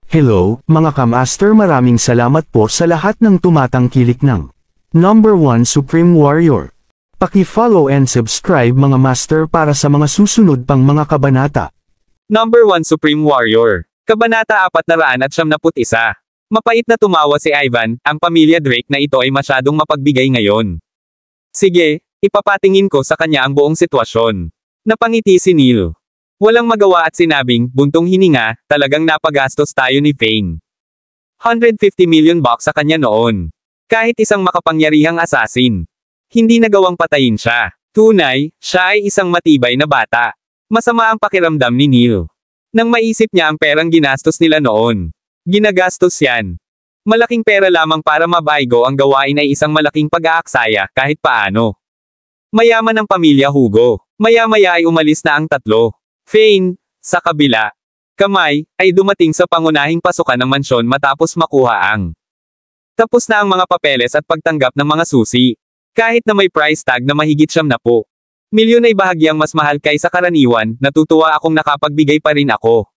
Hello, mga kamaster, maraming salamat po sa lahat ng tumatangkilik ng Number 1 Supreme Warrior. Paki-follow and subscribe mga master para sa mga susunod pang mga kabanata. Number 1 Supreme Warrior. Kabanata 471. Mapait na tumawa si Ivan, ang pamilya Drake na ito ay masyadong mapagbigay ngayon. Sige, ipapatingin ko sa kanya ang buong sitwasyon. Napangiti si Neil. Walang magawa at sinabing, buntong hininga, talagang napagastos tayo ni Fane. 150 million bucks sa kanya noon. Kahit isang makapangyarihang assassin. Hindi nagawang patayin siya. Tunay, siya ay isang matibay na bata. Masama ang pakiramdam ni Neil. Nang maisip niya ang perang ginastos nila noon. Ginagastos yan. Malaking pera lamang para mabaygo ang gawain ay isang malaking pag-aaksaya kahit paano. Mayaman ang pamilya Hugo. Maya-maya ay umalis na ang tatlo. Fane, sa kabila, kamay, ay dumating sa pangunahing pasukan ng mansyon matapos makuha ang tapos na ang mga papeles at pagtanggap ng mga susi. Kahit na may price tag na mahigit 70 milyon ay bahagyang mas mahal kaysa karaniwan, natutuwa akong nakapagbigay pa rin ako.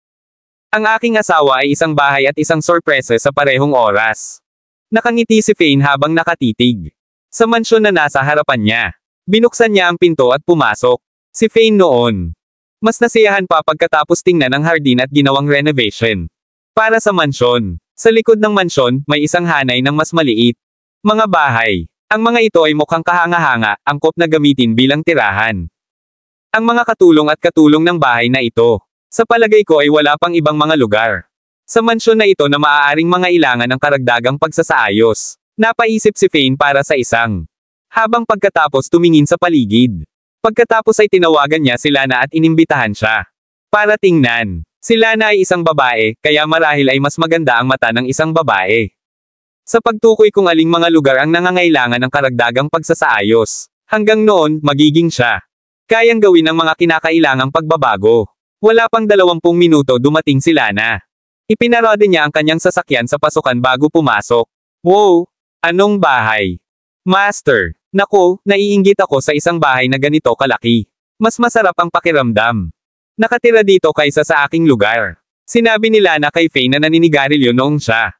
Ang aking asawa ay isang bahay at isang sorpresa sa parehong oras. Nakangiti si Fane habang nakatitig sa mansyon na nasa harapan niya. Binuksan niya ang pinto at pumasok. Si Fane noon. Mas nasiyahan pa pagkatapos tingnan ang hardin at ginawang renovation. Para sa mansyon. Sa likod ng mansyon, may isang hanay ng mas maliit. Mga bahay. Ang mga ito ay mukhang kahanga-hanga, angkop na gamitin bilang tirahan. Ang mga katulong ng bahay na ito. Sa palagay ko ay wala pang ibang mga lugar. Sa mansyon na ito na maaaring mga ilangan ng karagdagang pagsasaayos. Napaisip si Fane para sa isang. Habang pagkatapos tumingin sa paligid. Pagkatapos ay tinawagan niya si Lana at inimbitahan siya. Para tingnan. Si Lana ay isang babae, kaya marahil ay mas maganda ang mata ng isang babae. Sa pagtukoy kung aling mga lugar ang nangangailangan ng karagdagang pagsasaayos. Hanggang noon, magiging siya. Kayang gawin ang mga kinakailangang pagbabago. Wala pang 20 minuto dumating si Lana. Ipinarode niya ang kanyang sasakyan sa pasukan bago pumasok. Wow! Anong bahay? Master! Naku, naiinggit ako sa isang bahay na ganito kalaki. Mas masarap ang pakiramdam. Nakatira dito kaysa sa aking lugar. Sinabi ni Lana kay Fane na naninigarilyo noong siya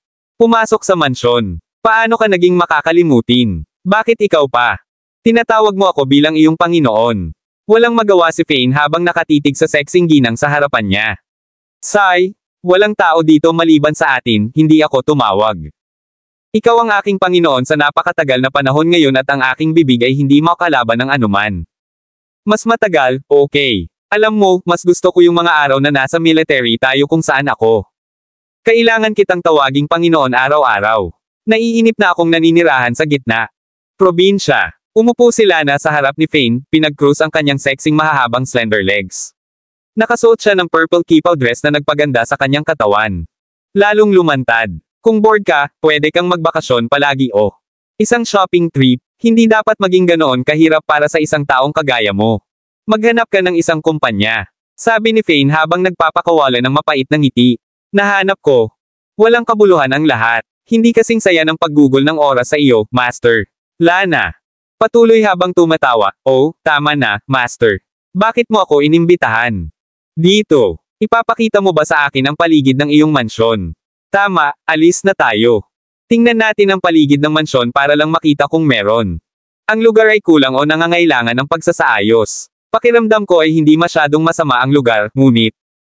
pumasok sa mansyon. Paano ka naging makakalimutin? Bakit ikaw pa? Tinatawag mo ako bilang iyong Panginoon. Walang magawa si Fane habang nakatitig sa sexing ginang sa harapan niya. Say, walang tao dito maliban sa atin, hindi ako tumawag. Ikaw ang aking Panginoon sa napakatagal na panahon ngayon at ang aking bibig ay hindi makalaban ng anuman. Mas matagal, okay. Alam mo, mas gusto ko yung mga araw na nasa military tayo kung saan ako. Kailangan kitang tawaging Panginoon araw-araw. Naiinip na akong naninirahan sa gitna. Probinsya. Umupo si Lana sa harap ni Fane, pinag-cruise ang kanyang sexing mahahabang slender legs. Nakasuot siya ng purple kipaw dress na nagpaganda sa kanyang katawan. Lalong lumantad. Kung bored ka, pwede kang magbakasyon palagi o. Isang shopping trip, hindi dapat maging ganoon kahirap para sa isang taong kagaya mo. Maghanap ka ng isang kumpanya. Sabi ni Fane habang nagpapakawala ng mapait na ngiti. Nahanap ko. Walang kabuluhan ang lahat. Hindi kasing saya ng paggugol ng oras sa iyo, Master. Lana. Patuloy habang tumatawa. Oh, tama na, Master. Bakit mo ako inimbitahan? Dito. Ipapakita mo ba sa akin ang paligid ng iyong mansyon? Tama, alis na tayo. Tingnan natin ang paligid ng mansyon para lang makita kung meron. Ang lugar ay kulang o nangangailangan ng pagsasaayos. Pakiramdam ko ay hindi masyadong masama ang lugar, ngunit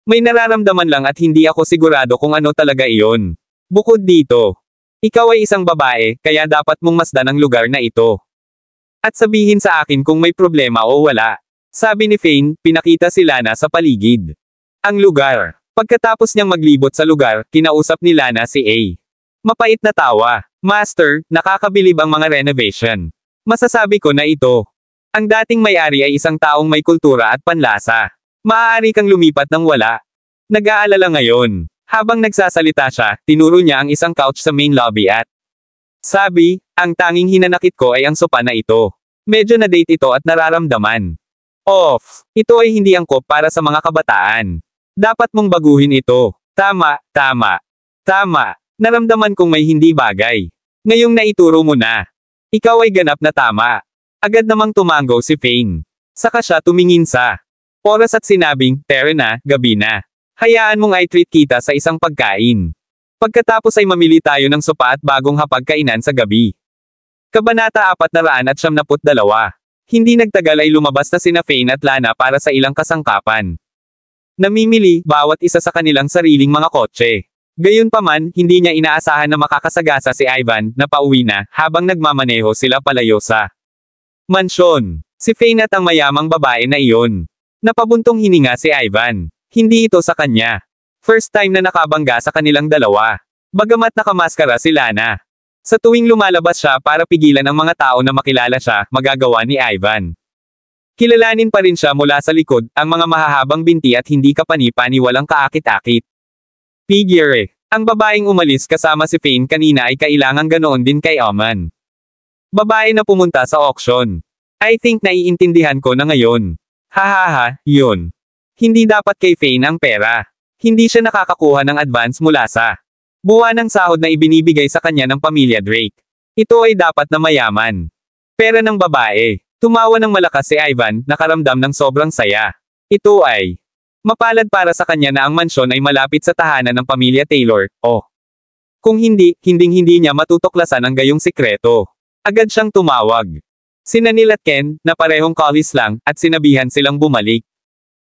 may nararamdaman lang at hindi ako sigurado kung ano talaga iyon. Bukod dito, ikaw ay isang babae, kaya dapat mong masdan ang lugar na ito. At sabihin sa akin kung may problema o wala. Sabi ni Fane, pinakita si Lana sa paligid. Ang lugar. Pagkatapos niyang maglibot sa lugar, kinausap ni Lana si A. Mapait na tawa. Master, nakakabilib ang mga renovation. Masasabi ko na ito. Ang dating may-ari ay isang taong may kultura at panlasa. Maaari kang lumipat ng wala. Nag-aalala ngayon. Habang nagsasalita siya, tinuro niya ang isang couch sa main lobby at sabi, ang tanging hinanakit ko ay ang sopa na ito. Medyo na-date ito at nararamdaman. Off. Ito ay hindi angkop para sa mga kabataan. Dapat mong baguhin ito. Tama, tama. Tama. Naramdaman kong may hindi bagay. Ngayong naituro mo na. Ikaw ay ganap na tama. Agad namang tumango si Fane. Saka siya tumingin sa oras at sinabing, "Tara na, gabi na. Hayaan mong i-treat kita sa isang pagkain." Pagkatapos ay mamili tayo ng sopa at bagong hapagkainan sa gabi. Kabanata 472. Hindi nagtagal ay lumabas na sina Fane at Lana para sa ilang kasangkapan. Namimili, bawat isa sa kanilang sariling mga kotse. Gayunpaman, hindi niya inaasahan na makakasagasa si Ivan, na pauwi na, habang nagmamaneho sila palayo sa mansyon. Si Fane at ang mayamang babae na iyon. Napabuntong hininga si Ivan. Hindi ito sa kanya. First time na nakabangga sa kanilang dalawa. Bagamat nakamaskara si Lana. Sa tuwing lumalabas siya para pigilan ang mga tao na makilala siya, magagawa ni Ivan. Kilalanin pa rin siya mula sa likod, ang mga mahahabang binti at hindi kapani-pani walang kaakit-akit. Figure. Ang babaeng umalis kasama si Fane kanina ay kailangang ganoon din kay Oman. Babae na pumunta sa auction. I think naiintindihan ko na ngayon. Hahaha, yun. Hindi dapat kay Fane ang pera. Hindi siya nakakakuha ng advance mula sa buwan ng sahod na ibinibigay sa kanya ng pamilya Drake. Ito ay dapat na mayaman. Pera ng babae. Tumawa ng malakas si Ivan, nakaramdam ng sobrang saya. Ito ay mapalad para sa kanya na ang mansyon ay malapit sa tahanan ng pamilya Taylor, Kung hindi, hinding-hindi niya matutuklasan ang gayong sikreto. Agad siyang tumawag. Sina Neil at Ken, na parehong collies lang, at sinabihan silang bumalik.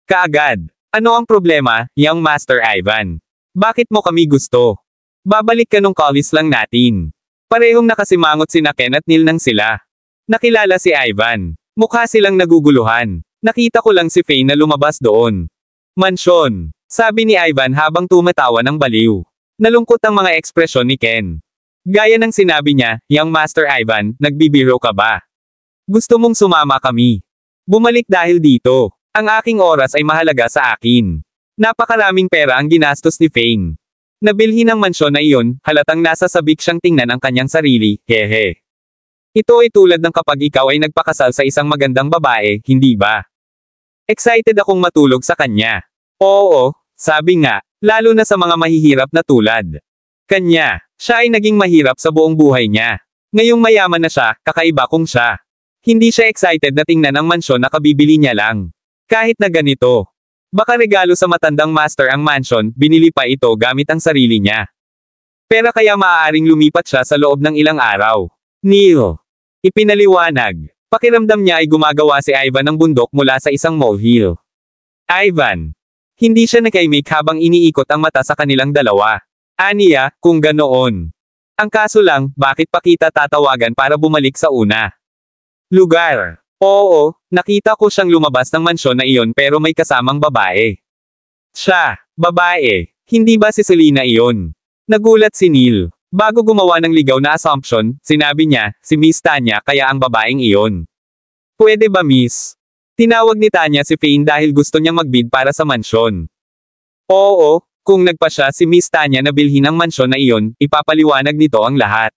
Kaagad. Ano ang problema, young Master Ivan? Bakit mo kami gusto? Babalik ka nung collies lang natin. Parehong nakasimangot sina Ken at Neil nang sila. Nakilala si Ivan. Mukha silang naguguluhan. Nakita ko lang si Fane na lumabas doon. Mansyon. Sabi ni Ivan habang tumatawa ng baliw. Nalungkot ang mga ekspresyon ni Ken. Gaya ng sinabi niya, young Master Ivan, nagbibiro ka ba? Gusto mong sumama kami. Bumalik dahil dito. Ang aking oras ay mahalaga sa akin. Napakaraming pera ang ginastos ni Fane. Nabilhin ang mansyon na iyon, halatang nasa sabik siyang tingnan ang kanyang sarili, hehe. Ito ay tulad ng kapag ikaw ay nagpakasal sa isang magandang babae, hindi ba? Excited akong matulog sa kanya. Oo, sabi nga, lalo na sa mga mahihirap na tulad kanya. Siya ay naging mahirap sa buong buhay niya. Ngayong mayaman na siya, kakaiba kung siya. Hindi siya excited na tingnan ang mansyon na kabibili niya lang. Kahit na ganito. Baka regalo sa matandang master ang mansion, binili pa ito gamit ang sarili niya. Pero kaya maaaring lumipat siya sa loob ng ilang araw. Neil. Ipinaliwanag. Pakiramdam niya ay gumagawa si Ivan ng bundok mula sa isang molehill. Ivan. Hindi siya nakaimik habang iniikot ang mata sa kanilang dalawa. Aniya, kung ganoon. Ang kaso lang, bakit pa kita tatawagan para bumalik sa una? Lugar. Oo, nakita ko siyang lumabas ng mansyon na iyon pero may kasamang babae. Siya, babae. Hindi ba si Selena iyon? Nagulat si Neil. Bago gumawa ng ligaw na assumption, sinabi niya, si Miss Tanya kaya ang babaeng iyon. Pwede ba Miss? Tinawag ni Tanya si Fane dahil gusto niyang magbid para sa mansyon. Oo, kung nagpa siya si Miss Tanya na bilhin ang mansyon na iyon, ipapaliwanag nito ang lahat.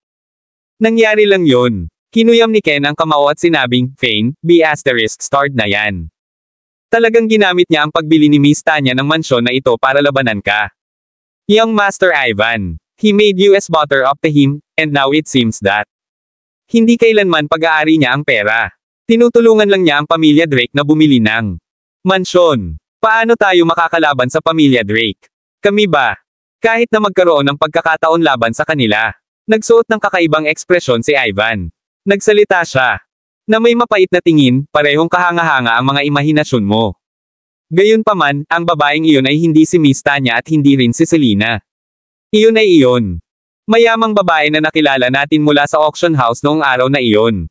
Nangyari lang yon. Kinuyam ni Ken ang kamao at sinabing, Fane, B***** na yan. Talagang ginamit niya ang pagbili ni Miss Tanya ng mansyon na ito para labanan ka. Young Master Ivan. He made US butter up to him, and now it seems that hindi kailanman pag-aari niya ang pera. Tinutulungan lang niya ang pamilya Drake na bumili ng mansyon. Paano tayo makakalaban sa pamilya Drake? Kami ba? Kahit na magkaroon ng pagkakataon laban sa kanila. Nagsuot ng kakaibang ekspresyon si Ivan. Nagsalita siya. Na may mapait na tingin, parehong kahanga-hanga ang mga imahinasyon mo. Gayunpaman, ang babaeng iyon ay hindi si Miss Tanya at hindi rin si Selena. Iyon ay iyon. Mayamang babae na nakilala natin mula sa auction house noong araw na iyon.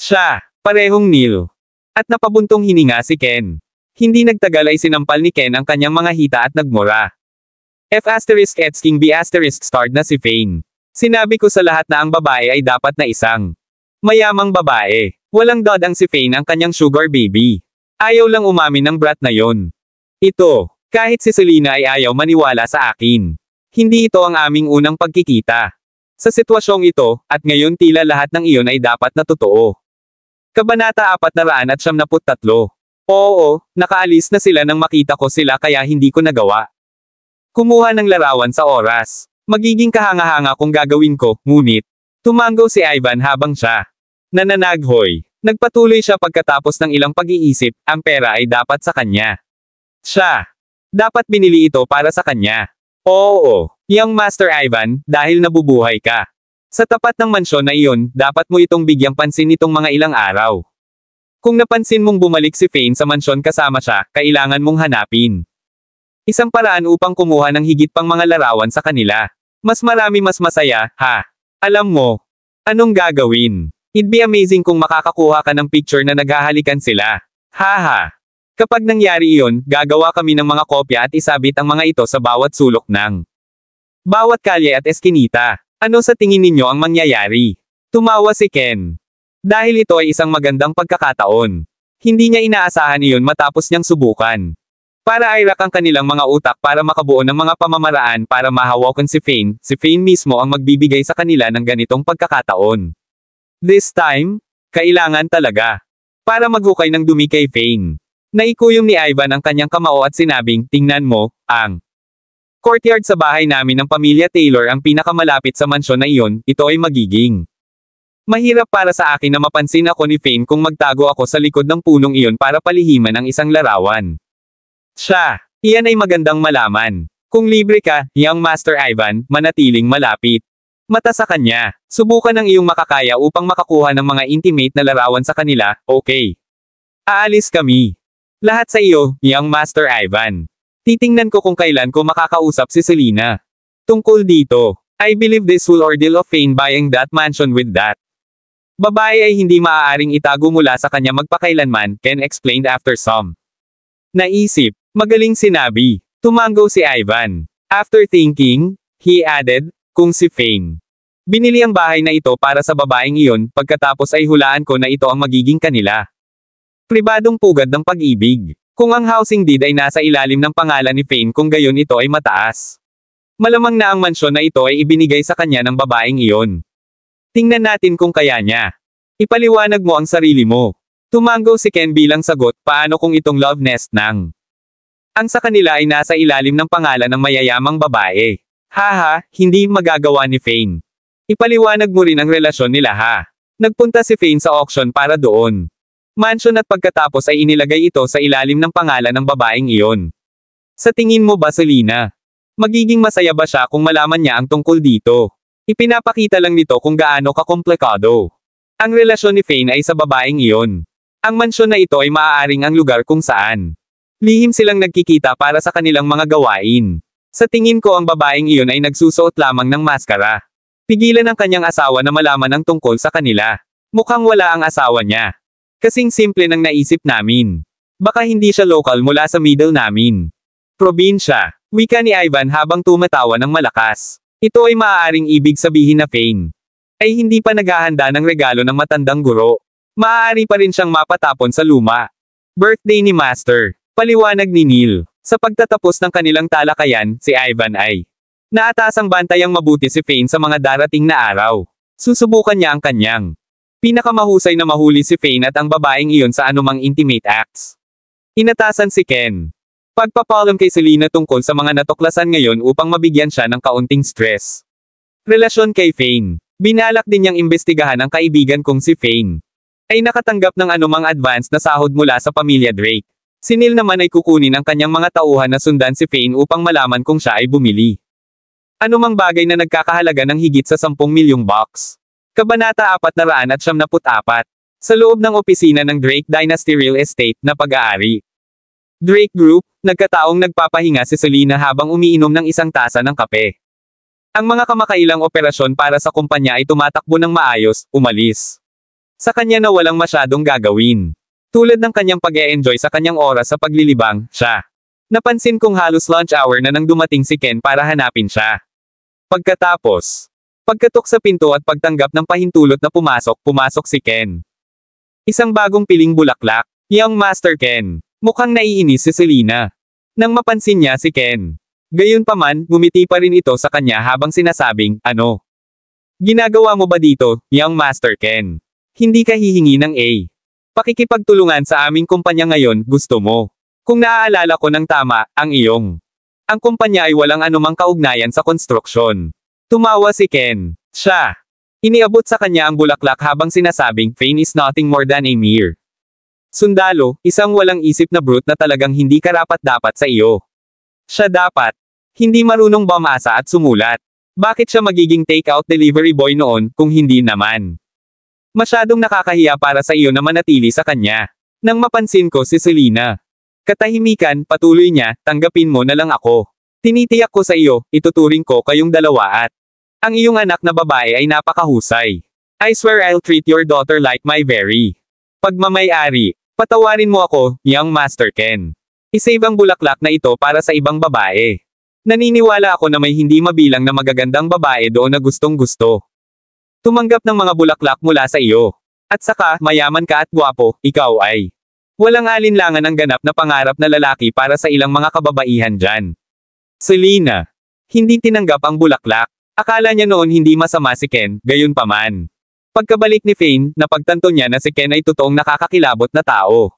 Siya, parehong Neil. At napabuntong hininga si Ken. Hindi nagtagal ay sinampal ni Ken ang kanyang mga hita at nagmura. F***King B** na si Fane. Sinabi ko sa lahat na ang babae ay dapat na isang mayamang babae. Walang dod ang si Fane ang kanyang sugar baby. Ayaw lang umamin ng brat na yon. Ito, kahit si Selena ay ayaw maniwala sa akin. Hindi ito ang aming unang pagkikita. Sa sitwasyong ito, at ngayon tila lahat ng iyon ay dapat na totoo. Kabanata 473. Oo, nakaalis na sila nang makita ko sila kaya hindi ko nagawa. Kumuha ng larawan sa oras. Magiging kahanga-hanga kung gagawin ko, ngunit tumango si Ivan habang siya nananaghoy. Nagpatuloy siya pagkatapos ng ilang pag-iisip, ang pera ay dapat sa kanya. Siya. Dapat binili ito para sa kanya. Oo, young Master Ivan, dahil nabubuhay ka. Sa tapat ng mansyon na iyon, dapat mo itong bigyang pansin nitong mga ilang araw. Kung napansin mong bumalik si Fane sa mansyon kasama siya, kailangan mong hanapin isang paraan upang kumuha ng higit pang mga larawan sa kanila. Mas marami mas masaya, ha? Alam mo, anong gagawin? It'd be amazing kung makakakuha ka ng picture na naghahalikan sila. Haha. Kapag nangyari iyon, gagawa kami ng mga kopya at isabit ang mga ito sa bawat sulok ng bawat kalye at eskinita. Ano sa tingin ninyo ang mangyayari? Tumawa si Ken. Dahil ito ay isang magandang pagkakataon. Hindi niya inaasahan iyon matapos niyang subukan. Para irak ang kanilang mga utak para makabuo ng mga pamamaraan para mahawakan si Fane mismo ang magbibigay sa kanila ng ganitong pagkakataon. This time, kailangan talaga. Para maghukay ng dumi kay Fane. Naikuyom ni Ivan ang kanyang kamao at sinabing, tingnan mo, ang courtyard sa bahay namin ng pamilya Taylor ang pinakamalapit sa mansyon na iyon, ito ay magiging mahirap para sa akin na mapansin ako ni Fane kung magtago ako sa likod ng punong iyon para palihiman ang isang larawan. Iyan ay magandang malaman. Kung libre ka, young Master Ivan, manatiling malapit mata sa kanya. Subukan ang iyong makakaya upang makakuha ng mga intimate na larawan sa kanila, okay? Aalis kami. Lahat sa iyo, young Master Ivan. Titingnan ko kung kailan ko makakausap si Selena. Tungkol dito, I believe this whole ordeal of Fane buying that mansion with that babae ay hindi maaaring itago mula sa kanya magpakailanman, Ken explained after some naisip. Magaling sinabi. Tumango si Ivan. After thinking, he added, kung si Fane binili ang bahay na ito para sa babaeng iyon, pagkatapos ay hulaan ko na ito ang magiging kanila pribadong pugad ng pag-ibig. Kung ang housing deed ay nasa ilalim ng pangalan ni Fane kung gayon ito ay mataas. Malamang na ang mansyon na ito ay ibinigay sa kanya ng babaeng iyon. Tingnan natin kung kaya niya. Ipaliwanag mo ang sarili mo. Tumango si Ken bilang sagot, paano kung itong love nest ng ang sa kanila ay nasa ilalim ng pangalan ng mayayamang babae. Haha, hindi magagawa ni Fane. Ipaliwanag mo rin ang relasyon nila ha. Nagpunta si Fane sa auction para doon. Mansion at pagkatapos ay inilagay ito sa ilalim ng pangalan ng babaeng iyon. Sa tingin mo ba Selena? Magiging masaya ba siya kung malaman niya ang tungkol dito? Ipinapakita lang nito kung gaano kakomplikado ang relasyon ni Fane ay sa babaeng iyon. Ang mansyon na ito ay maaaring ang lugar kung saan lihim silang nagkikita para sa kanilang mga gawain. Sa tingin ko ang babaeng iyon ay nagsusuot lamang ng maskara. Pigilan ang kanyang asawa na malaman ang tungkol sa kanila. Mukhang wala ang asawa niya. Kasing simple ng naisip namin. Baka hindi siya local mula sa middle namin. Probinsya. Wika ni Ivan habang tumatawa ng malakas. Ito ay maaaring ibig sabihin na Fane ay hindi pa naghahanda ng regalo ng matandang guro. Maaari pa rin siyang mapatapon sa luma. Birthday ni Master. Paliwanag ni Neil. Sa pagtatapos ng kanilang talakayan, si Ivan ay naatasang bantayang mabuti si Fane sa mga darating na araw. Susubukan niya ang kanyang pinakamahusay na mahuli si Fane at ang babaeng iyon sa anumang intimate acts. Inatasan si Ken. Pagpapalam kay Selena tungkol sa mga natuklasan ngayon upang mabigyan siya ng kaunting stress. Relasyon kay Fane. Binalak din niyang imbestigahan ang kaibigan kong si Fane ay nakatanggap ng anumang advance na sahod mula sa pamilya Drake. Si Neil naman ay kukunin ang kanyang mga tauhan na sundan si Fane upang malaman kung siya ay bumili anumang bagay na nagkakahalaga ng higit sa 10 milyong bucks. Kabanata 474. Sa loob ng opisina ng Drake Dynasty Real Estate na pag-aari Drake Group, nagkataong nagpapahinga si Selena habang umiinom ng isang tasa ng kape. Ang mga kamakailang operasyon para sa kumpanya ay tumatakbo ng maayos, umalis sa kanya na walang masyadong gagawin. Tulad ng kanyang pag-e-enjoy sa kanyang oras sa paglilibang, siya napansin kong halos lunch hour na nang dumating si Ken para hanapin siya. Pagkatok sa pinto at pagtanggap ng pahintulot na pumasok si Ken. Isang bagong piling bulaklak, young Master Ken. Mukhang naiinis si Selena nang mapansin niya si Ken. Gayunpaman, ngumiti pa rin ito sa kanya habang sinasabing, ano? Ginagawa mo ba dito, young Master Ken? Hindi ka hihingi ng A. Pakikipagtulungan sa aming kumpanya ngayon, gusto mo. Kung naaalala ko ng tama, ang kumpanya ay walang anumang kaugnayan sa konstruksyon. Tumawa si Ken. Iniabot sa kanya ang bulaklak habang sinasabing, Fane is nothing more than a mere sundalo, isang walang isip na brute na talagang hindi karapat-dapat sa iyo. Siya dapat Hindi marunong bumasa at sumulat. Bakit siya magiging take-out delivery boy noon, kung hindi naman? Masyadong nakakahiya para sa iyo na manatili sa kanya. Nang mapansin ko si Selena. Katahimikan, patuloy niya, tanggapin mo na lang ako. Tinitiyak ko sa iyo, ituturing ko kayong dalawa at ang iyong anak na babae ay napakahusay. I swear I'll treat your daughter like my very pagmamay-ari. Patawarin mo ako, young Master Ken. Isave ang bulaklak na ito para sa ibang babae. Naniniwala ako na may hindi mabilang na magagandang babae doon na gustong-gusto tumanggap ng mga bulaklak mula sa iyo. At saka, mayaman ka at gwapo, ikaw ay walang alinlangan ang ganap na pangarap na lalaki para sa ilang mga kababaihan dyan. Selena. Hindi tinanggap ang bulaklak. Akala niya noon hindi masama si Ken, gayon pa man. Pagkabalik ni Fane, napagtanto niya na si Ken ay totoong nakakakilabot na tao.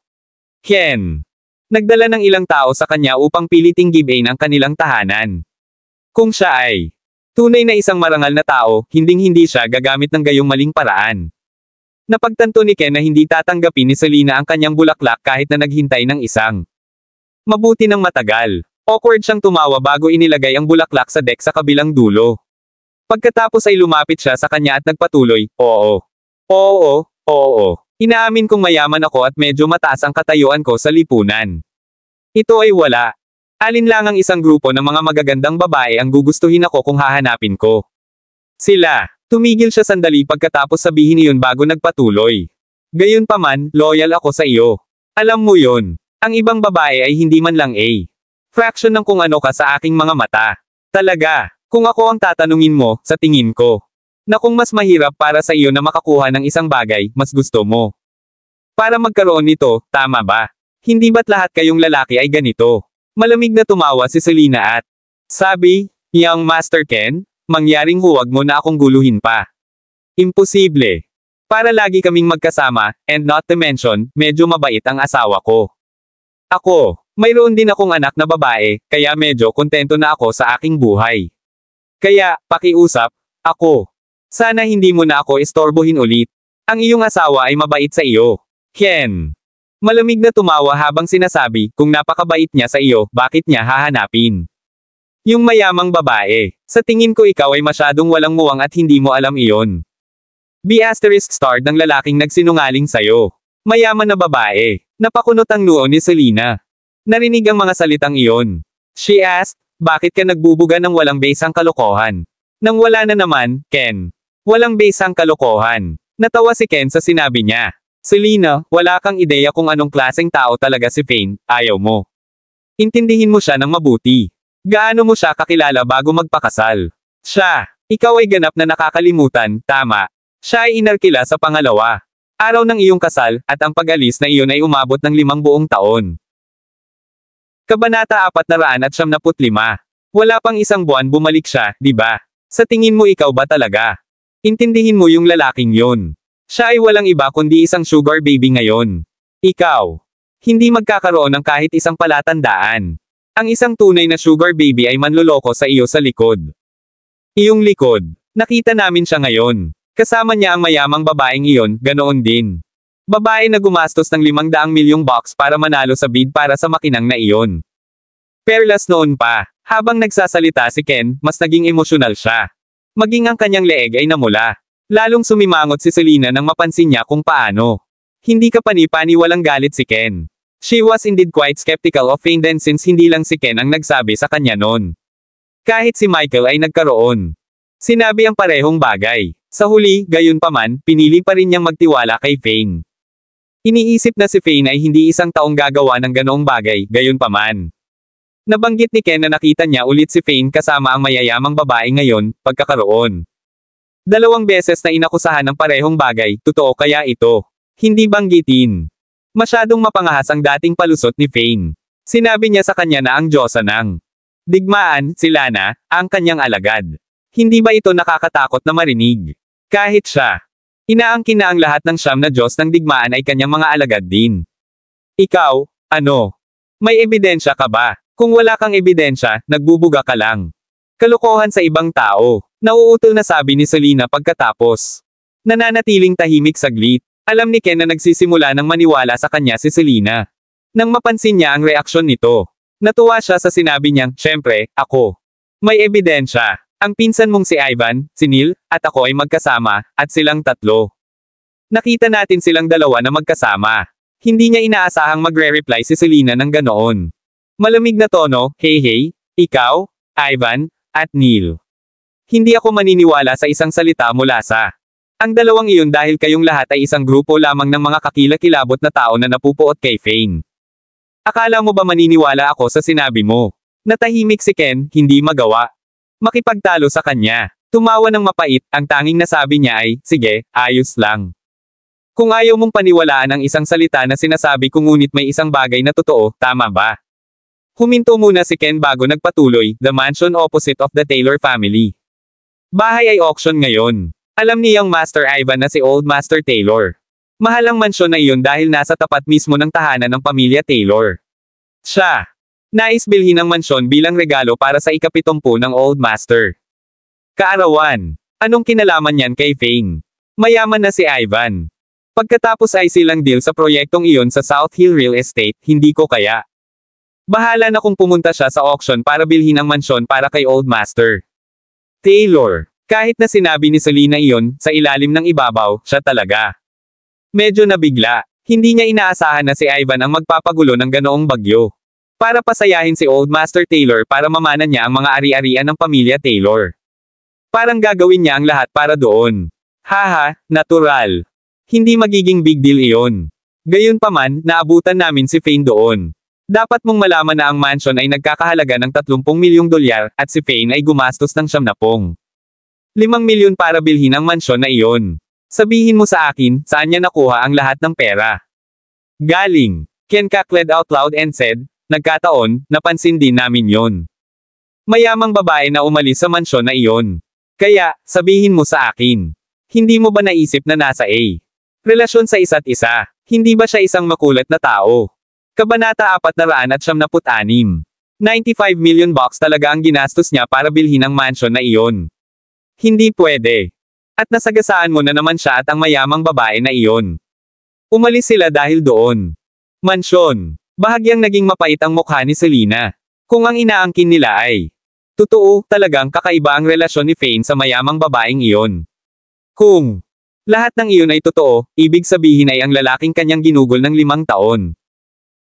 Ken. Nagdala ng ilang tao sa kanya upang piliting give-in ang kanilang tahanan. Kung siya ay tunay na isang marangal na tao, hinding-hindi siya gagamit ng gayong maling paraan. Napagtanto ni Ken na hindi tatanggapin ni Selena ang kanyang bulaklak kahit na naghintay ng isang mabuti ng matagal. Awkward siyang tumawa bago inilagay ang bulaklak sa deck sa kabilang dulo. Pagkatapos ay lumapit siya sa kanya at nagpatuloy, oo. Oo, oo. Inaamin kong mayaman ako at medyo mataas ang katayuan ko sa lipunan. Ito ay wala. Alinlangang isang grupo ng mga magagandang babae ang gugustuhin ako kung hahanapin ko. Sila. Tumigil siya sandali pagkatapos sabihin iyon bago nagpatuloy. Gayunpaman, loyal ako sa iyo. Alam mo yon. Ang ibang babae ay hindi man lang fraction ng kung ano ka sa aking mga mata. Talaga. Kung ako ang tatanungin mo, sa tingin ko, na kung mas mahirap para sa iyo na makakuha ng isang bagay, mas gusto mo. Para magkaroon nito, tama ba? Hindi ba't lahat kayong lalaki ay ganito? Malamig na tumawa si Selena at sabi, young Master Ken, mangyaring huwag mo na akong guluhin pa. Imposible. Para lagi kaming magkasama, and not to mention, medyo mabait ang asawa ko. Ako, mayroon din akong anak na babae, kaya medyo kontento na ako sa aking buhay. Kaya, pakiusap, ako. Sana hindi mo na ako istorbohin ulit. Ang iyong asawa ay mabait sa iyo. Ken. Malamig na tumawa habang sinasabi, kung napakabait niya sa iyo, bakit niya hahanapin? Yung mayamang babae. Sa tingin ko ikaw ay masyadong walang muwang at hindi mo alam iyon. *** ng lalaking nagsinungaling sayo. Mayaman na babae. Napakunot ang noo ni Selena. Narinig ang mga salitang iyon. She asked, bakit ka nagbubuga ng walang basang kalokohan? Nang wala na naman, Ken. Walang basang kalokohan. Natawa si Ken sa sinabi niya. Selena, wala kang ideya kung anong klaseng tao talaga si Fane, ayaw mo. Intindihin mo siya ng mabuti. Gaano mo siya kakilala bago magpakasal? Siya. Ikaw ay ganap na nakakalimutan, tama. Siya ay inarkila sa pangalawa araw ng iyong kasal, at ang pag-alis na iyon ay umabot ng 5 buong taon. Kabanata 495. Wala pang isang buwan bumalik siya, di ba? Sa tingin mo ikaw ba talaga? Intindihin mo yung lalaking yon. Siya ay walang iba kundi isang sugar baby ngayon. Ikaw. Hindi magkakaroon ng kahit isang palatandaan. Ang isang tunay na sugar baby ay manloloko sa iyo sa likod. Iyong likod. Nakita namin siya ngayon. Kasama niya ang mayamang babaeng iyon, ganoon din. Babae na gumastos ng 500 milyong bucks para manalo sa bid para sa makinang na iyon. Perlas noon pa. Habang nagsasalita si Ken, mas naging emosyonal siya. Maging ang kanyang leeg ay namula. Lalong sumimangot si Selena nang mapansin niya kung paano. Hindi ka pani-pani walang galit si Ken. She was indeed quite skeptical of Fane then since hindi lang si Ken ang nagsabi sa kanya noon. Kahit si Michael ay nagkaroon. Sinabi ang parehong bagay. Sa huli, gayunpaman, pinili pa rin niyang magtiwala kay Fane. Iniisip na si Fane ay hindi isang taong gagawa ng ganoong bagay, gayunpaman. Nabanggit ni Ken na nakita niya ulit si Fane kasama ang mayayamang babae ngayon, pagkakaroon. 2 beses na inakusahan ng parehong bagay, totoo kaya ito? Hindi banggitin. Masyadong mapangahas ang dating palusot ni Fane. Sinabi niya sa kanya na ang Diyosa ng digmaan, si Lana, ang kanyang alagad. Hindi ba ito nakakatakot na marinig? Kahit siya. Inaangkin na ang lahat ng 9 na Diyos ng digmaan ay kanyang mga alagad din. Ikaw, ano? May ebidensya ka ba? Kung wala kang ebidensya, nagbubuga ka lang. Kalokohan sa ibang tao. Nauutol na sabi ni Selena pagkatapos. Nananatiling tahimik saglit. Alam ni Ken na nagsisimula ng maniwala sa kanya si Selena. Nang mapansin niya ang reaksyon nito. Natuwa siya sa sinabi niyang, syempre, ako. May ebidensya. Ang pinsan mong si Ivan, si Neil, at ako ay magkasama, at silang tatlo. Nakita natin silang dalawa na magkasama. Hindi niya inaasahang magre-reply si Selena ng ganoon. Malamig na tono, hey, ikaw, Ivan, at Neil. Hindi ako maniniwala sa isang salita mula sa ang dalawang iyon dahil kayong lahat ay isang grupo lamang ng mga kakilakilabot na tao na napupuot kay Fane. Akala mo ba maniniwala ako sa sinabi mo? Natahimik si Ken, hindi magawa makipagtalo sa kanya. Tumawa ng mapait, ang tanging nasabi niya ay, sige, ayos lang. Kung ayaw mong paniwalaan ang isang salita na sinasabi ko ngunit may isang bagay na totoo, tama ba? Huminto muna si Ken bago nagpatuloy, the mansion opposite of the Taylor family. Bahay ay auction ngayon. Alam niyang Master Ivan na si Old Master Taylor. Mahal ang mansyon na iyon dahil nasa tapat mismo ng tahanan ng pamilya Taylor. Siya. Nais bilhin ang mansyon bilang regalo para sa ika-70 ng Old Master. Kaarawan. Anong kinalaman niyan kay Fane? Mayaman na si Ivan. Pagkatapos ay silang deal sa proyektong iyon sa South Hill Real Estate, hindi ko kaya. Bahala na kung pumunta siya sa auction para bilhin ang mansyon para kay Old Master Taylor. Kahit na sinabi ni Selena iyon, sa ilalim ng ibabaw, siya talaga. Medyo nabigla. Hindi niya inaasahan na si Ivan ang magpapagulo ng ganoong bagyo. Para pasayahin si Old Master Taylor para mamana niya ang mga ari-arian ng pamilya Taylor. Parang gagawin niya ang lahat para doon. Haha, natural. Hindi magiging big deal iyon. Gayunpaman, naabutan namin si Fane doon. Dapat mong malaman na ang mansion ay nagkakahalaga ng 30 milyong dolyar, at si Fane ay gumastos ng 70. 5 milyon para bilhin ang mansyon na iyon. Sabihin mo sa akin, saan niya nakuha ang lahat ng pera? Galing. Ken cackled out loud and said, nagkataon, napansin din namin yon. Mayamang babae na umalis sa mansyon na iyon. Kaya, sabihin mo sa akin. Hindi mo ba naisip na nasa relasyon sa isa't isa? Hindi ba siya isang makulat na tao? Kabanata 476. 95 million bucks talaga ang ginastos niya para bilhin ang mansyon na iyon. Hindi pwede. At nasagasaan mo na naman siya at ang mayamang babae na iyon. Umalis sila dahil doon. Mansyon. Bahagyang naging mapait ang mukha ni Selena. Kung ang inaangkin nila ay totoo, talagang kakaiba ang relasyon ni Fane sa mayamang babaeng iyon. Kung lahat ng iyon ay totoo, ibig sabihin ay ang lalaking kanyang ginugol ng 5 taon.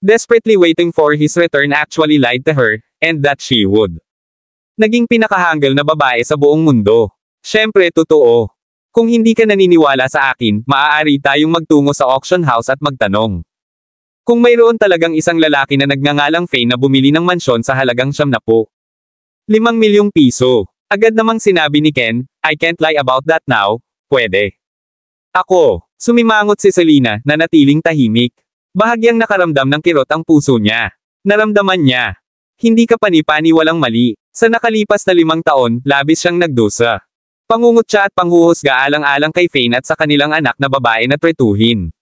Desperately waiting for his return actually lied to her, and that she would. Naging pinakahanggal na babae sa buong mundo. Siyempre totoo. Kung hindi ka naniniwala sa akin, maaari tayong magtungo sa auction house at magtanong. Kung mayroon talagang isang lalaki na nagngangalang Fane na bumili ng mansyon sa halagang 70. 5 milyong piso. Agad namang sinabi ni Ken, I can't lie about that now, pwede. Ako. Sumimangot si Selena, na natiling tahimik. Bahagyang nakaramdam ng kirot ang puso niya. Naramdaman niya. Hindi ka pani-pani walang mali. Sa nakalipas na 5 taon, labis siyang nagdusa. Pangungot siya at panghuhusga alang-alang kay Fane at sa kanilang anak na babae na tretuhin.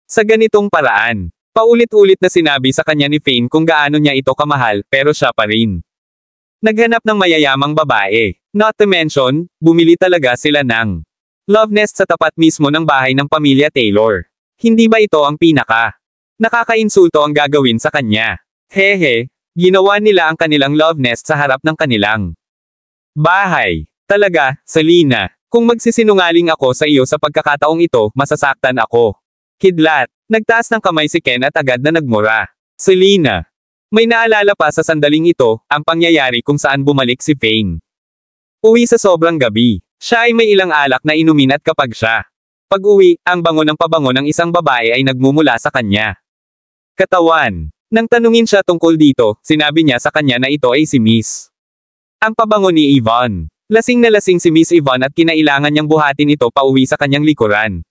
Sa ganitong paraan, paulit-ulit na sinabi sa kanya ni Fane kung gaano niya ito kamahal, pero siya pa rin naghanap ng mayayamang babae. Not to mention, bumili talaga sila ng love nest sa tapat mismo ng bahay ng pamilya Taylor. Hindi ba ito ang nakakainsulto ang gagawin sa kanya? Hehe, ginawa nila ang kanilang love nest sa harap ng kanilang bahay. Talaga, Selena, kung magsisinungaling ako sa iyo sa pagkakataong ito, masasaktan ako. Kidlat, nagtaas ng kamay si Ken at agad na nagmura. Selena, may naalala pa sa sandaling ito, ang pangyayari kung saan bumalik si Fane. Uwi sa sobrang gabi. Siya ay may ilang alak na inumin at kapag siya pag-uwi, ang bango ng pabango ng isang babae ay nagmumula sa kanya. Katawan. Nang tanungin siya tungkol dito, sinabi niya sa kanya na ito ay si Miss. Ang pabango ni Yvonne. Lasing na lasing si Miss Yvonne at kinailangan niyang buhatin ito pauwi sa kanyang likuran.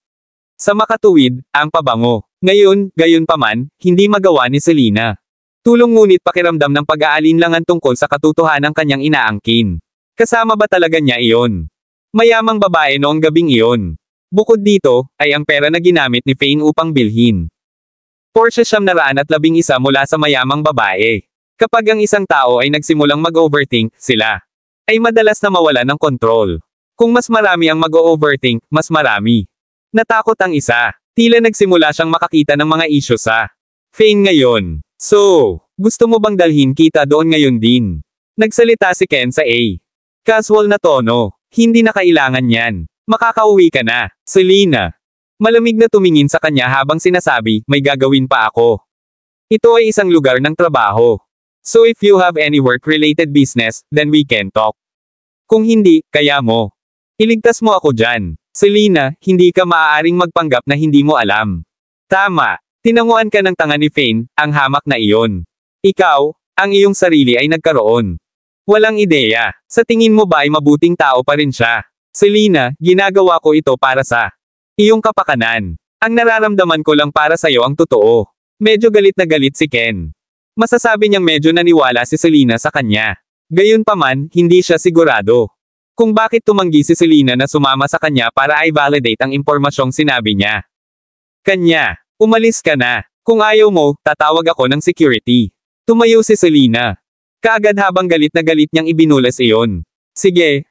Sa makatuwid, ang pabango. Ngayon, gayunpaman, hindi magawa ni Selena. Tulong ngunit pakiramdam ng pag-aalinlangan tungkol sa katotohanan kanyang inaangkin. Kasama ba talaga niya iyon? Mayamang babae noong gabing iyon. Bukod dito, ay ang pera na ginamit ni Fane upang bilhin Porsche 911 mula sa mayamang babae. Kapag ang isang tao ay nagsimulang mag-overthink, sila ay madalas na mawala ng kontrol. Kung mas marami ang mag-overthink, mas marami. Natakot ang isa. Tila nagsimula siyang makakita ng mga isyu sa Fane ngayon. So, gusto mo bang dalhin kita doon ngayon din? Nagsalita si Ken sa A. Casual na tono. Hindi na kailangan yan. Makakauwi ka na, Selena. Malamig na tumingin sa kanya habang sinasabi, may gagawin pa ako. Ito ay isang lugar ng trabaho. So if you have any work-related business, then we can talk. Kung hindi, kaya mo. Iligtas mo ako dyan. Selena, hindi ka maaaring magpanggap na hindi mo alam. Tama. Tinanguan ka ng tanga ni Fane, ang hamak na iyon. Ikaw, ang iyong sarili ay nagkaroon. Walang ideya. Sa tingin mo ba ay mabuting tao pa rin siya? Selena, ginagawa ko ito para sa iyong kapakanan. Ang nararamdaman ko lang para sa iyo ang totoo. Medyo galit na galit si Ken. Masasabi niyang medyo naniwala si Selena sa kanya. Gayunpaman, hindi siya sigurado. Kung bakit tumanggi si Selena na sumama sa kanya para i-validate ang impormasyong sinabi niya. Kanya, umalis ka na. Kung ayaw mo, tatawag ako ng security. Tumayo si Selena. Kaagad habang galit na galit niyang ibinulas iyon. Sige,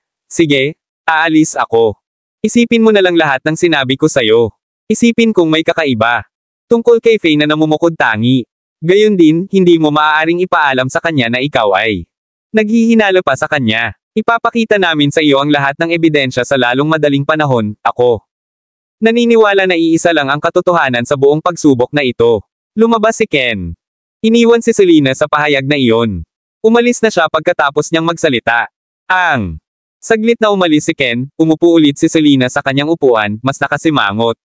aalis ako. Isipin mo na lang lahat ng sinabi ko sa'yo. Isipin kung may kakaiba. Tungkol kay Faye na namumukod tangi. Gayon din, hindi mo maaaring ipaalam sa kanya na ikaw ay naghihinala pa sa kanya. Ipapakita namin sa iyo ang lahat ng ebidensya sa lalong madaling panahon, ako. Naniniwala na iisa lang ang katotohanan sa buong pagsubok na ito. Lumabas si Ken. Iniwan si Selena sa pahayag na iyon. Umalis na siya pagkatapos niyang magsalita. Saglit na umalis si Ken, umupo ulit si Selena sa kanyang upuan, mas nakasimangot.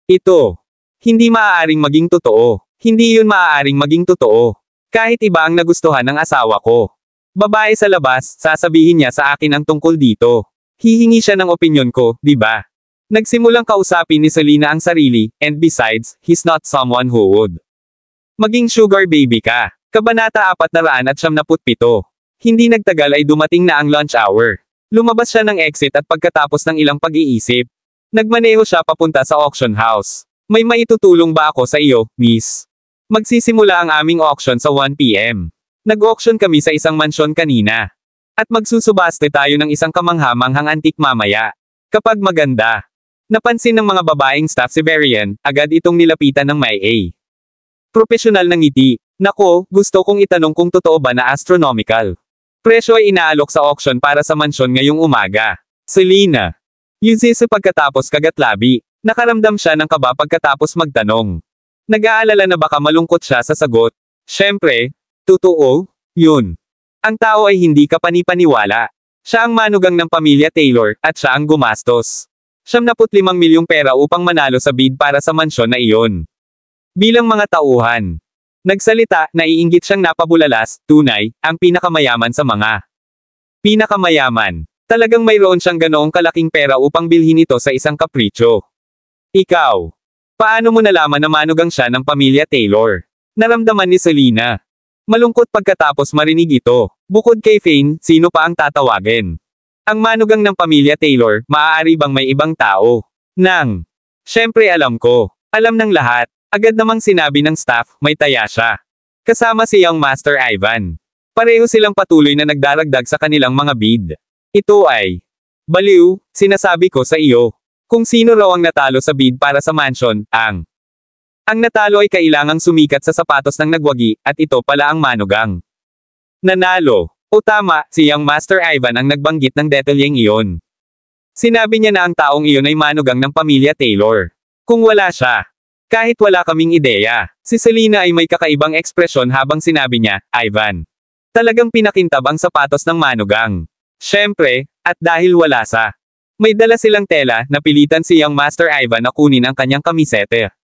Ito. Hindi maaaring maging totoo. Hindi yun maaaring maging totoo. Kahit iba ang nagustuhan ng asawa ko. Babae sa labas, sasabihin niya sa akin ang tungkol dito. Hihingi siya ng opinyon ko, di ba? Nagsimulang kausapin ni Selena ang sarili, and besides, he's not someone who would maging sugar baby ka. Kabanata 497. Hindi nagtagal ay dumating na ang lunch hour. Lumabas siya ng exit at pagkatapos ng ilang pag-iisip, nagmaneho siya papunta sa auction house. May maitutulong ba ako sa iyo, miss? Magsisimula ang aming auction sa 1 p.m. Nag-auction kami sa isang mansyon kanina. At magsusubaste tayo ng isang kamangha-manghang antik mamaya. Kapag maganda. Napansin ng mga babaeng staff si Varian, agad itong nilapitan ng may A. Profesional na ngiti. Nako, gusto kong itanong kung totoo ba na astronomical. Presyo ay inaalok sa auction para sa mansyon ngayong umaga. Selena. Yuzis pagkatapos kagatlabi. Nakaramdam siya ng kaba pagkatapos magtanong. Nag-aalala na baka malungkot siya sa sagot. Siyempre, totoo, yun. Ang tao ay hindi kapanipaniwala. Siya ang manugang ng pamilya Taylor, at siya ang gumastos. 75 milyong pera upang manalo sa bid para sa mansyon na iyon. Bilang mga tauhan. Nagsalita, naiinggit siyang napabulalas, tunay, ang pinakamayaman sa mga pinakamayaman. Talagang mayroon siyang ganoong kalaking pera upang bilhin ito sa isang kapritsyo. Ikaw. Paano mo nalaman na manugang siya ng pamilya Taylor? Naramdaman ni Selena. Malungkot pagkatapos marinig ito. Bukod kay Fane, sino pa ang tatawagin? Ang manugang ng pamilya Taylor, maaari bang may ibang tao? Siyempre alam ko. Alam ng lahat. Agad namang sinabi ng staff, may taya siya. Kasama si Young Master Ivan. Pareho silang patuloy na nagdaragdag sa kanilang mga bid. Ito ay baliw, sinasabi ko sa iyo. Kung sino raw ang natalo sa bid para sa mansion, ang natalo ay kailangang sumikat sa sapatos ng nagwagi, at ito pala ang manugang. Nanalo. O tama, si Young Master Ivan ang nagbanggit ng detalyeng iyon. Sinabi niya na ang taong iyon ay manugang ng pamilya Taylor. Kung wala siya, kahit wala kaming ideya, si Selena ay may kakaibang ekspresyon habang sinabi niya, Ivan. Talagang pinakintab ang sapatos ng manugang. Siyempre, at dahil wala sa may dala silang tela, napilitan si Young Master Ivan na kunin ang kanyang kamisete.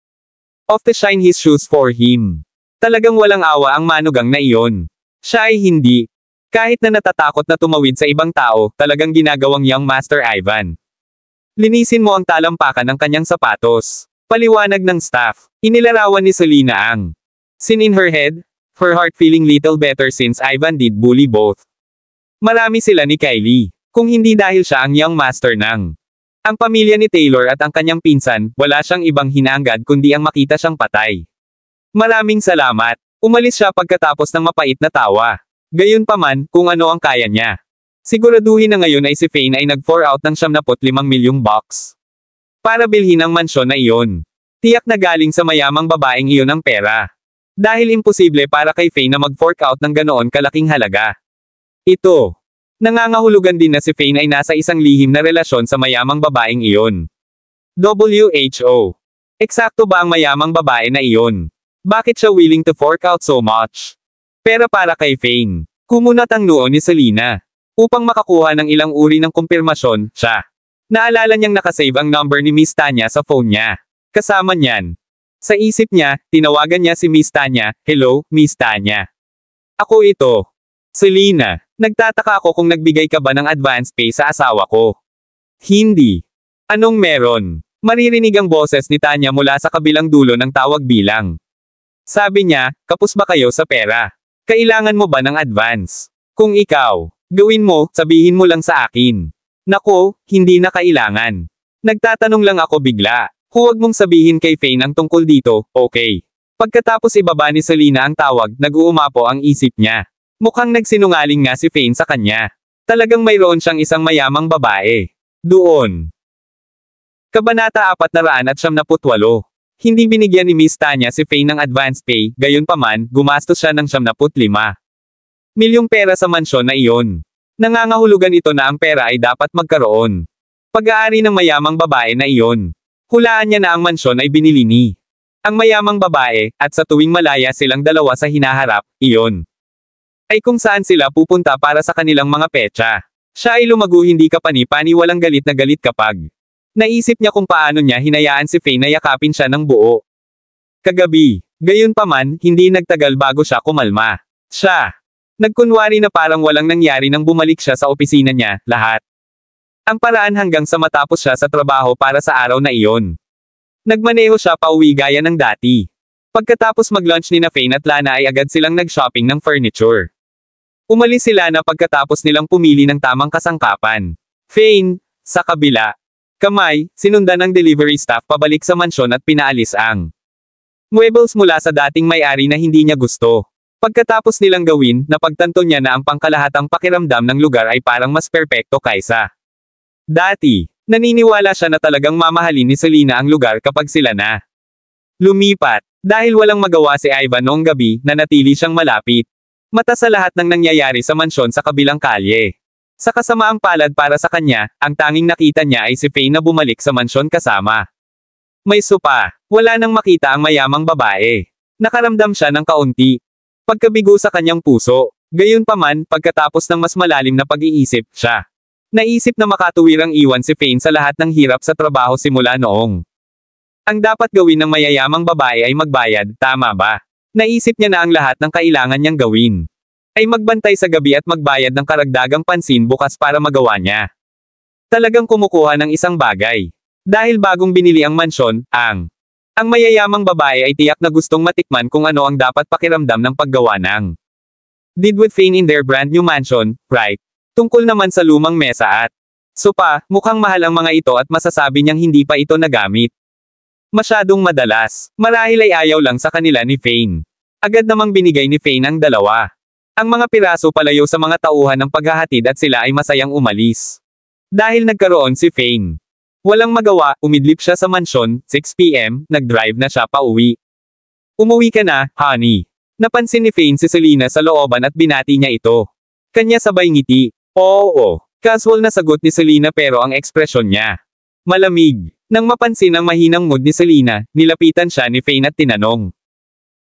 Off to shine his shoes for him. Talagang walang awa ang manugang na iyon. Siya ay hindi. Kahit na natatakot na tumawid sa ibang tao, talagang ginagawang Young Master Ivan. Linisin mo ang talampakan ng kanyang sapatos. Paliwanag ng staff. Inilarawan ni Selena ang scene in her head, her heart feeling little better since Ivan did bully both. Marami sila ni Kylie. Kung hindi dahil siya ang Young Master ng ang pamilya ni Taylor at ang kanyang pinsan, wala siyang ibang hinangad kundi ang makita siyang patay. Maraming salamat. Umalis siya pagkatapos ng mapait na tawa. Gayunpaman, kung ano ang kaya niya. Siguraduhin na ngayon ay si Fane ay nag-pour out ng 75 milyong bucks. Para bilhin ang mansyon na iyon. Tiyak na galing sa mayamang babaeng iyon ang pera. Dahil imposible para kay Fane na mag-fork out ng ganoon kalaking halaga. Ito. Nangangahulugan din na si Fane ay nasa isang lihim na relasyon sa mayamang babaeng iyon. WHO. Eksakto ba ang mayamang babae na iyon? Bakit siya willing to fork out so much? Pera para kay Fane. Kumunat ang noo ni Selena. Upang makakuha ng ilang uri ng kumpirmasyon, siya. Naalala niyang nakasave ang number ni Miss Tanya sa phone niya. Kasama niyan. Sa isip niya, tinawagan niya si Miss Tanya. Hello, Miss Tanya. Ako ito. Selena, nagtataka ako kung nagbigay ka ba ng advance pay sa asawa ko. Hindi. Anong meron? Maririnig ang boses ni Tanya mula sa kabilang dulo ng tawag bilang. Sabi niya, kapos ba kayo sa pera? Kailangan mo ba ng advance? Kung ikaw, gawin mo, sabihin mo lang sa akin. Nako, hindi na kailangan. Nagtatanong lang ako bigla. Huwag mong sabihin kay Fane ang tungkol dito, okay? Pagkatapos ibaba ni Selena ang tawag, nag-uumapo ang isip niya. Mukhang nagsinungaling nga si Fane sa kanya. Talagang mayroon siyang isang mayamang babae. Doon. Kabanata 478. Hindi binigyan ni Miss Tanya si Fane ng advance pay, gayunpaman, gumastos siya ng 75 milyong pera sa mansyon na iyon. Nangangahulugan ito na ang pera ay dapat magkaroon. Pag-aari ng mayamang babae na iyon. Hulaan niya na ang mansyon ay binili ni ang mayamang babae, at sa tuwing malaya silang dalawa sa hinaharap, iyon ay kung saan sila pupunta para sa kanilang mga petsa. Siya ay lumago hindi kapani-pani walang galit na galit kapag naisip niya kung paano niya hinayaan si Fane na yakapin siya ng buo. Kagabi, gayunpaman, hindi nagtagal bago siya kumalma. Siya. Nagkunwari na parang walang nangyari nang bumalik siya sa opisina niya, lahat. Ang paraan hanggang sa matapos siya sa trabaho para sa araw na iyon. Nagmaneho siya pauwi gaya ng dati. Pagkatapos mag-lunch ni na Fane at Lana ay agad silang nag-shopping ng furniture. Umalis sila na pagkatapos nilang pumili ng tamang kasangkapan. Fane, sa kabila. Kamay, sinundan ng delivery staff pabalik sa mansyon at pinaalis ang muebles mula sa dating may-ari na hindi niya gusto. Pagkatapos nilang gawin, napagtanto niya na ang pangkalahatang pakiramdam ng lugar ay parang mas perpekto kaysa dati. Naniniwala siya na talagang mamahalin ni Selena ang lugar kapag sila na lumipat. Dahil walang magawa si Ivan noong gabi, nanatili siyang malapit mata sa lahat ng nangyayari sa mansyon sa kabilang kalye. Sa kasamaang palad para sa kanya, ang tanging nakita niya ay si Fane na bumalik sa mansyon kasama may sopa. Wala nang makita ang mayamang babae. Nakaramdam siya ng kaunti pagkabigo sa kanyang puso. Gayunpaman, pagkatapos ng mas malalim na pag-iisip, siya naisip na makatuwirang iwan si Fane sa lahat ng hirap sa trabaho simula noong. Ang dapat gawin ng mayayamang babae ay magbayad, tama ba? Naisip niya na ang lahat ng kailangan niyang gawin ay magbantay sa gabi at magbayad ng karagdagang pansin bukas para magawa niya. Talagang kumukuha ng isang bagay. Dahil bagong binili ang mansyon, ang mayayamang babae ay tiyak na gustong matikman kung ano ang dapat pakiramdam ng paggawa ng did with Fane in their brand new mansion, right? Tungkol naman sa lumang mesa at sopa, mukhang mahal ang mga ito at masasabi niyang hindi pa ito nagamit. Masyadong madalas. Marahil ay ayaw lang sa kanila ni Fane. Agad namang binigay ni Fane ang dalawa. Ang mga piraso palayo sa mga tauhan ng paghahatid at sila ay masayang umalis. Dahil nagkaroon si Fane. Walang magawa, umidlip siya sa mansyon, 6 PM, nag-drive na siya pa uwi. Umuwi ka na, honey. Napansin ni Fane si Selena sa looban at binati niya ito. Kanya sabay ngiti. Oo. Casual na sagot ni Selena pero ang ekspresyon niya malamig. Nang mapansin ang mahinang mood ni Selena, nilapitan siya ni Fane at tinanong.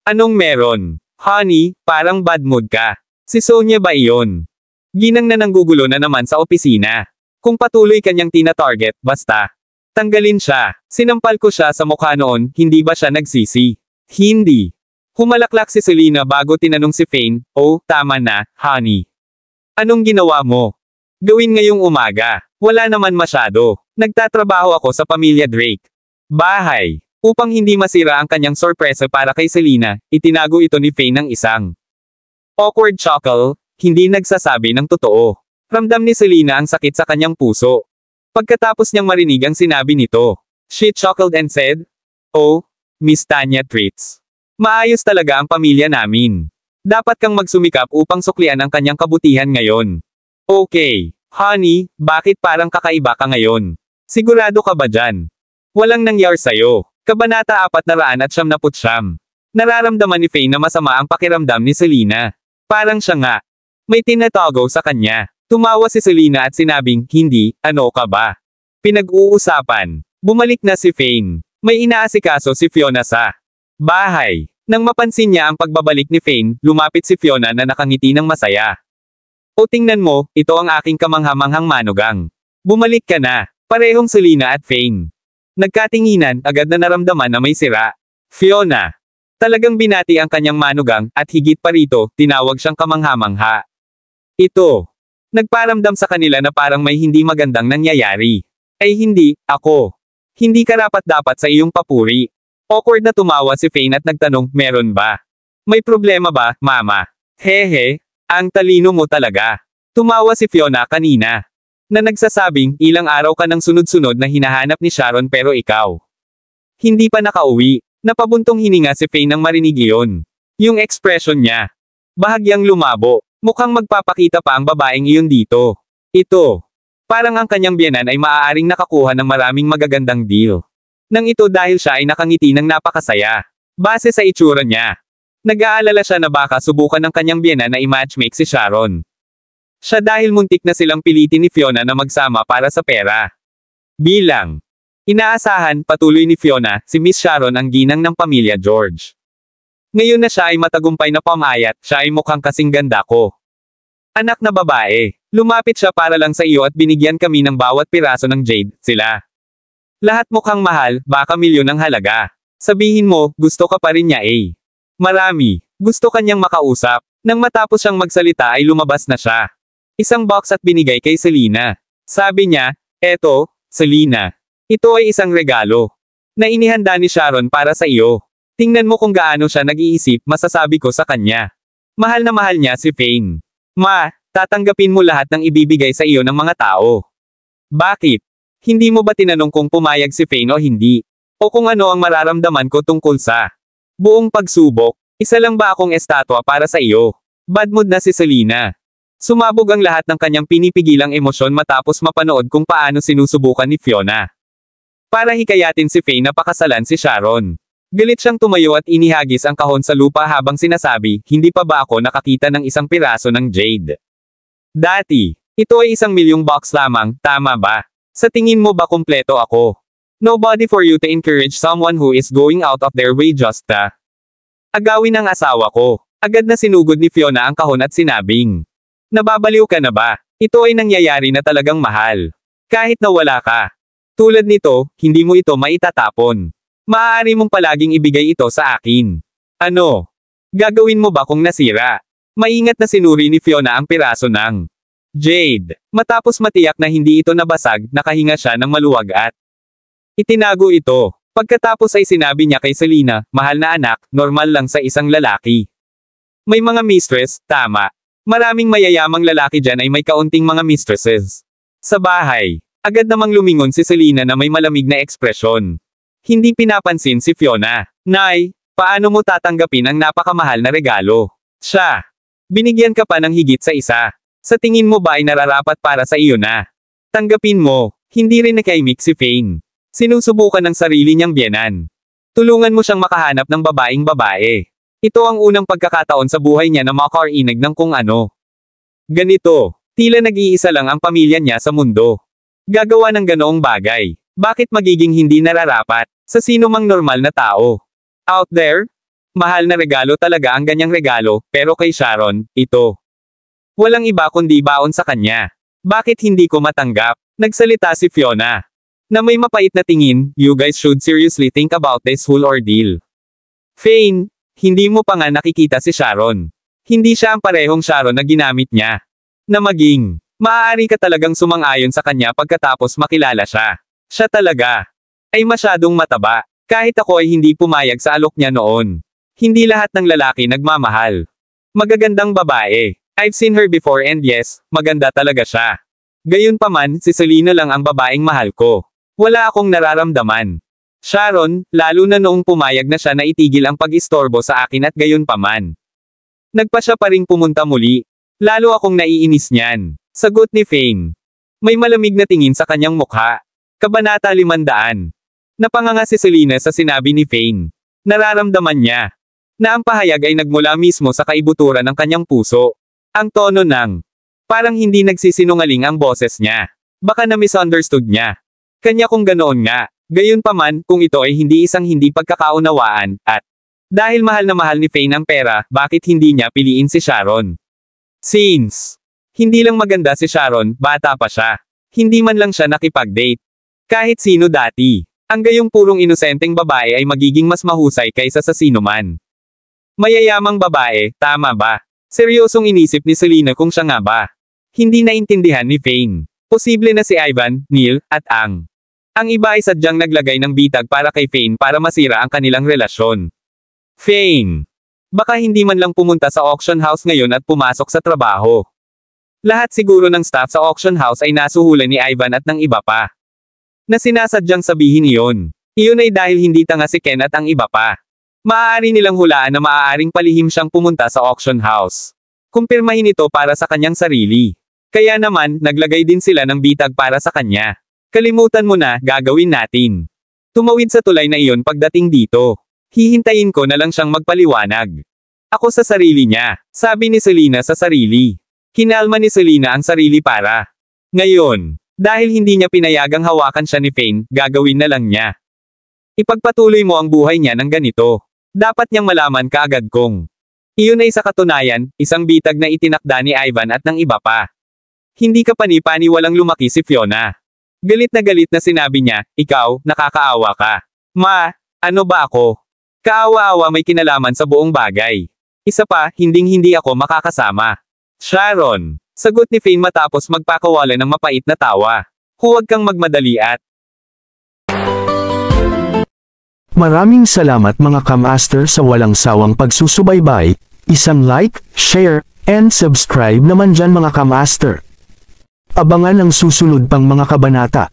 Anong meron? Honey, parang bad mood ka. Si Sonia ba iyon? Ginang na nanggugulo na naman sa opisina. Kung patuloy kanyang tina-target, basta tanggalin siya. Sinampal ko siya sa mukha noon, hindi ba siya nagsisi? Hindi. Humalaklak si Selena bago tinanong si Fane, oh, tama na, honey. Anong ginawa mo? Gawin ngayong umaga. Wala naman masyado. Nagtatrabaho ako sa pamilya Drake. Bahay. Upang hindi masira ang kanyang sorpresa para kay Selena, itinago ito ni Fane ng isang awkward chuckle, hindi nagsasabi ng totoo. Ramdam ni Selena ang sakit sa kanyang puso. Pagkatapos niyang marinig ang sinabi nito, she chuckled and said, oh, Miss Tanya Treats. Maayos talaga ang pamilya namin. Dapat kang magsumikap upang suklian ang kanyang kabutihan ngayon. Okay, honey, bakit parang kakaiba ka ngayon? Sigurado ka ba dyan? Walang nangyari sa'yo. Kabanata 479. Nararamdaman ni Fane na masama ang pakiramdam ni Selena. Parang siya nga. May tinatago sa kanya. Tumawa si Selena at sinabing, hindi, ano ka ba? Pinag-uusapan. Bumalik na si Fane. May inaasikaso si Fiona sa bahay. Nang mapansin niya ang pagbabalik ni Fane, lumapit si Fiona na nakangiti ng masaya. O tingnan mo, ito ang aking kamanghamanghang manugang. Bumalik ka na. Parehong Selena at Fane. Nagkatinginan, agad na naramdaman na may sira. Fiona. Talagang binati ang kanyang manugang, at higit pa rito, tinawag siyang kamanghamangha. Ito. Nagparamdam sa kanila na parang may hindi magandang nangyayari. Ay hindi, ako. Hindi karapat-dapat sa iyong papuri. Awkward na tumawa si Fane at nagtanong, meron ba? May problema ba, mama? Hehe, ang talino mo talaga. Tumawa si Fiona kanina. Na nagsasabing, ilang araw ka nang sunod-sunod na hinahanap ni Sharon pero ikaw. Hindi pa nakauwi. Napabuntong hininga si Fane nang marinig iyon. Yung ekspresyon niya. Bahagyang lumabo. Mukhang magpapakita pa ang babaeng iyon dito. Ito. Parang ang kanyang biyenan ay maaaring nakakuha ng maraming magagandang deal. Nang ito dahil siya ay nakangiti ng napakasaya. Base sa itsura niya. Nag-aalala siya na baka subukan ng kanyang biyenan na i-matchmake si Sharon. Siya dahil muntik na silang pilitin ni Fiona na magsama para sa pera. Bilang inaasahan, patuloy ni Fiona, si Miss Sharon ang ginang ng pamilya George. Ngayon na siya ay matagumpay na pamayat, siya ay mukhang kasing ganda ko. Anak na babae, lumapit siya para lang sa iyo at binigyan kami ng bawat piraso ng jade, sila. Lahat mukhang mahal, baka milyon ang halaga. Sabihin mo, gusto ka pa rin niya eh. Marami. Gusto kanyang makausap. Nang matapos siyang magsalita ay lumabas na siya. Isang box at binigay kay Selena. Sabi niya, eto, Selena. Ito ay isang regalo. Na inihanda ni Sharon para sa iyo. Tingnan mo kung gaano siya nag-iisip, masasabi ko sa kanya. Mahal na mahal niya si Fane. Ma, tatanggapin mo lahat ng ibibigay sa iyo ng mga tao. Bakit? Hindi mo ba tinanong kung pumayag si Fane o hindi? O kung ano ang mararamdaman ko tungkol sa buong pagsubok? Isa lang ba akong estatwa para sa iyo? Bad mood na si Selena. Sumabog ang lahat ng kanyang pinipigilang emosyon matapos mapanood kung paano sinusubukan ni Fiona. Para hikayatin si Fane na pakasalan si Sharon. Galit siyang tumayo at inihagis ang kahon sa lupa habang sinasabi, hindi pa ba ako nakakita ng isang piraso ng jade? Dati, ito ay 1 milyong box lamang, tama ba? Sa tingin mo ba kumpleto ako? Nobody for you to encourage someone who is going out of their way just to agawin ang asawa ko. Agad na sinugod ni Fiona ang kahon at sinabing, nababaliw ka na ba? Ito ay nangyayari na talagang mahal. Kahit na wala ka. Tulad nito, hindi mo ito maitatapon. Maaari mong palaging ibigay ito sa akin. Ano? Gagawin mo ba kung nasira? Maingat na sinuri ni Fiona ang piraso ng jade. Matapos matiyak na hindi ito nabasag, nakahinga siya ng maluwag at itinago ito. Pagkatapos ay sinabi niya kay Selena, mahal na anak, normal lang sa isang lalaki. May mga mistress, tama. Maraming mayayamang lalaki dyan ay may kaunting mga mistresses. Sa bahay, agad namang lumingon si Selena na may malamig na ekspresyon. Hindi pinapansin si Fiona. Nay, paano mo tatanggapin ang napakamahal na regalo? Siya. Binigyan ka pa ng higit sa isa. Sa tingin mo ba ay nararapat para sa iyo na? Tanggapin mo, hindi rin nakaimik si Fane. Sinusubukan ng sarili niyang biyenan. Tulungan mo siyang makahanap ng babaeng babae. Ito ang unang pagkakataon sa buhay niya na makarinig ng kung ano. Ganito, tila nag-iisa lang ang pamilya niya sa mundo. Gagawa ng ganoong bagay. Bakit magiging hindi nararapat sa sino mang normal na tao? Out there? Mahal na regalo talaga ang ganyang regalo, pero kay Sharon, ito. Walang iba kundi baon sa kanya. Bakit hindi ko matanggap? Nagsalita si Fiona. Na may mapait na tingin, you guys should seriously think about this whole ordeal. Fane, hindi mo pa nga nakikita si Sharon. Hindi siya ang parehong Sharon na ginamit niya. Na maging, maaari ka talagang sumang-ayon sa kanya pagkatapos makilala siya. Siya talaga ay masyadong mataba. Kahit ako ay hindi pumayag sa alok niya noon. Hindi lahat ng lalaki nagmamahal. Magagandang babae. I've seen her before and yes, maganda talaga siya. Gayunpaman, si Selena lang ang babaeng mahal ko. Wala akong nararamdaman. Sharon, lalo na noong pumayag na siya na itigil ang pag-istorbo sa akin at gayunpaman. Nagpa siya pa ring pumunta muli. Lalo akong naiinis niyan. Sagot ni Fane. May malamig na tingin sa kanyang mukha. Kabanata 500. Napanganga si Selena sa sinabi ni Fane. Nararamdaman niya na ang pahayag ay nagmula mismo sa kaibuturan ng kanyang puso. Ang tono ng parang hindi nagsisinungaling ang boses niya. Baka na-misunderstood niya. Kanya kung ganoon nga. Gayunpaman, kung ito ay hindi isang hindi pagkakaunawaan, at dahil mahal na mahal ni Fane ang pera, bakit hindi niya piliin si Sharon? Since hindi lang maganda si Sharon, bata pa siya. Hindi man lang siya nakipag-date. Kahit sino dati. Ang gayong purong inosenteng babae ay magiging mas mahusay kaysa sa sino man. Mayayamang babae, tama ba? Seryosong inisip ni Selena kung siya nga ba. Hindi naintindihan ni Fane. Posible na si Ivan, Neil, at Ang iba ay sadyang naglagay ng bitag para kay Fane para masira ang kanilang relasyon. Fane. Baka hindi man lang pumunta sa auction house ngayon at pumasok sa trabaho. Lahat siguro ng staff sa auction house ay nasuhulan ni Ivan at ng iba pa. Na sinasadyang sabihin iyon. Iyon ay dahil hindi tanga si Ken at ang iba pa. Maaari nilang hulaan na maaaring palihim siyang pumunta sa auction house. Kumpirmahin ito para sa kanyang sarili. Kaya naman, naglagay din sila ng bitag para sa kanya. Kalimutan mo na, gagawin natin. Tumawid sa tulay na iyon pagdating dito. Hihintayin ko na lang siyang magpaliwanag. Ako sa sarili niya, sabi ni Selena sa sarili. Kinalma ni Selena ang sarili para. Ngayon, dahil hindi niya pinayagang hawakan siya ni Fane, gagawin na lang niya. Ipagpatuloy mo ang buhay niya ng ganito. Dapat niyang malaman kaagad kung iyon ay sa katunayan, isang bitag na itinakda ni Ivan at ng iba pa. Hindi ka pani-paniwalang lumaki si Fiona. Galit na sinabi niya, ikaw, nakakaawa ka. Ma, ano ba ako? Kaawa-awa may kinalaman sa buong bagay. Isa pa, hinding-hindi ako makakasama. Sharon, sagot ni Fane matapos magpakawala ng mapait na tawa. Huwag kang magmadali at Maraming salamat mga ka-master sa walang sawang pagsusubaybay, isang like, share, and subscribe naman dyan mga ka-master. Abangan ang susunod pang mga kabanata.